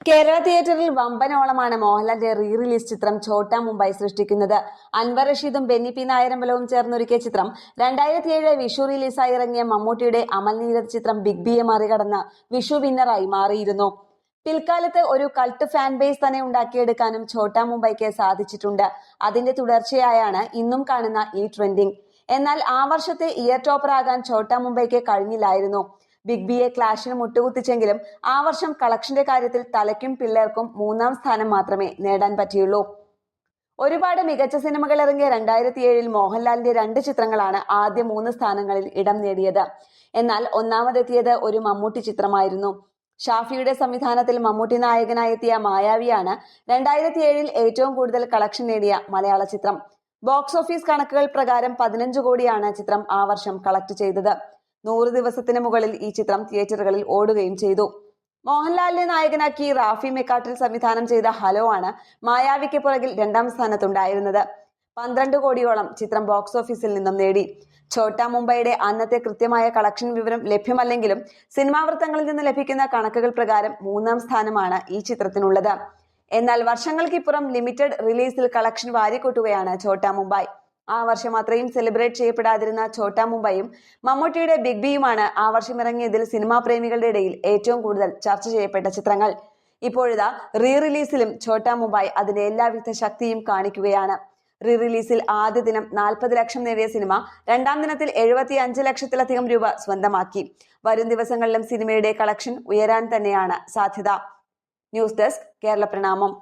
കേരള തിയേറ്ററിൽ വമ്പനോളമാണ് മോഹൻലാലിന്റെ re release ചിത്രം ഛോട്ടാ മുംബൈ സൃഷ്ടിക്കുന്നത്. അൻവർ റഷീദും ബെന്നി പി നായരമ്പലവും ചേർന്നൊരുക്കിയ ചിത്രം 2007 വിഷു റിലീസായി ഇറങ്ങിയ മമ്മൂട്ടിയുടെ അമൽ നീരദ് ചിത്രം ബിഗ് ബിയെ മറികടന്ന് വിഷു വിന്നറായി മാറിയിരുന്നു. പിൽക്കാലത്ത് ഒരു കൾട്ട് ഫാൻ ബേസ് തന്നെ ഉണ്ടാക്കിയെടുക്കാനും ഛോട്ടാ മുംബൈക്ക് സാധിച്ചിട്ടുണ്ട്. അതിന്റെ തുടർച്ചയായാണ് ഇന്നും കാണുന്ന ഈ ട്രെൻഡിങ്. എന്നാൽ ആ വർഷത്തെ ഇയർ ടോപ്പർ ആകാൻ ഛോട്ടാ മുംബൈക്ക് കഴിഞ്ഞില്ലായിരുന്നു. ബിഗ് ബിയെ ക്ലാഷിന് മുട്ടുകുത്തിച്ചെങ്കിലും ആ വർഷം കളക്ഷന്റെ കാര്യത്തിൽ തലയ്ക്കും പിള്ളേർക്കും 3-ാം സ്ഥാനം മാത്രമേ നേടാൻ പറ്റിയുള്ളൂ. ഒരുപാട് മികച്ച സിനിമകൾ ഇറങ്ങിയ 2007 മോഹൻലാലിന്റെ 2 ചിത്രങ്ങളാണ് ആദ്യ 3 സ്ഥാനങ്ങളിൽ ഇടം നേടിയത്. എന്നാൽ ഒന്നാമതെത്തിയത് ഒരു മമ്മൂട്ടി ചിത്രമായിരുന്നു. ഷാഫിയുടെ സംവിധാനത്തിൽ മമ്മൂട്ടി നായകനായെത്തിയ മായാവിയാണ് 2007 ഏറ്റവും കൂടുതൽ കളക്ഷൻ നേടിയ മലയാള ചിത്രം. ബോക്സ് ഓഫീസ് കണക്കുകൾ പ്രകാരം 15 കോടിയാണ് ചിത്രം ആ വർഷം കളക്ട് ചെയ്തത്. 100 ദിവസത്തിന് മുകളിൽ ഈ ചിത്രം തിയേറ്ററുകളിൽ ഓടുകയും ചെയ്തു. മോഹൻലാലിനെ നായകനാക്കി റാഫി മെക്കാട്ടിൽ സംവിധാനം ചെയ്ത ഹലോ ആണ് മായാവിക്ക് പുറകിൽ 2-ാം സ്ഥാനത്തുണ്ടായിരുന്നത്. 12 കോടിയോളം ചിത്രം ബോക്സ് ഓഫീസിൽ നിന്നും നേടി. ഛോട്ടാ മുംബൈയുടെ അന്നത്തെ കൃത്യമായ കളക്ഷൻ വിവരം ലഭ്യമല്ലെങ്കിലും സിനിമാ വൃത്തങ്ങളിൽ നിന്ന് ലഭിക്കുന്ന കണക്കുകൾ പ്രകാരം 3-ാം സ്ഥാനമാണ് ഈ ചിത്രത്തിനുള്ളത്. എന്നാൽ വർഷങ്ങൾക്കിപ്പുറം ലിമിറ്റഡ് റിലീസിൽ കളക്ഷൻ വാരിക്കൂട്ടുകയാണ് ഛോട്ടാ മുംബൈ. ആ വർഷം അത്രയും സെലിബ്രേറ്റ് ചെയ്യപ്പെടാതിരുന്ന ഛോട്ടാ മുംബൈയും മമ്മൂട്ടിയുടെ ബിഗ് ബിയുമാണ് ആ വർഷം ഇറങ്ങിയതിൽ സിനിമാ പ്രേമികളുടെ ഇടയിൽ ഏറ്റവും കൂടുതൽ ചർച്ച ചെയ്യപ്പെട്ട ചിത്രങ്ങൾ. ഇപ്പോഴിതാ റീ റിലീസിലും ഛോട്ടാ മുംബൈ അതിന്റെ എല്ലാവിധ ശക്തിയും കാണിക്കുകയാണ്. റീ റിലീസിൽ ആദ്യ ദിനം 40 ലക്ഷം നേടിയ സിനിമ 2-ാം ദിനത്തിൽ 75 ലക്ഷത്തിലധികം രൂപ സ്വന്തമാക്കി. വരും ദിവസങ്ങളിലും സിനിമയുടെ കളക്ഷൻ ഉയരാൻ തന്നെയാണ് സാധ്യത. ന്യൂസ് ഡെസ്ക് കേരള പ്രണാമം.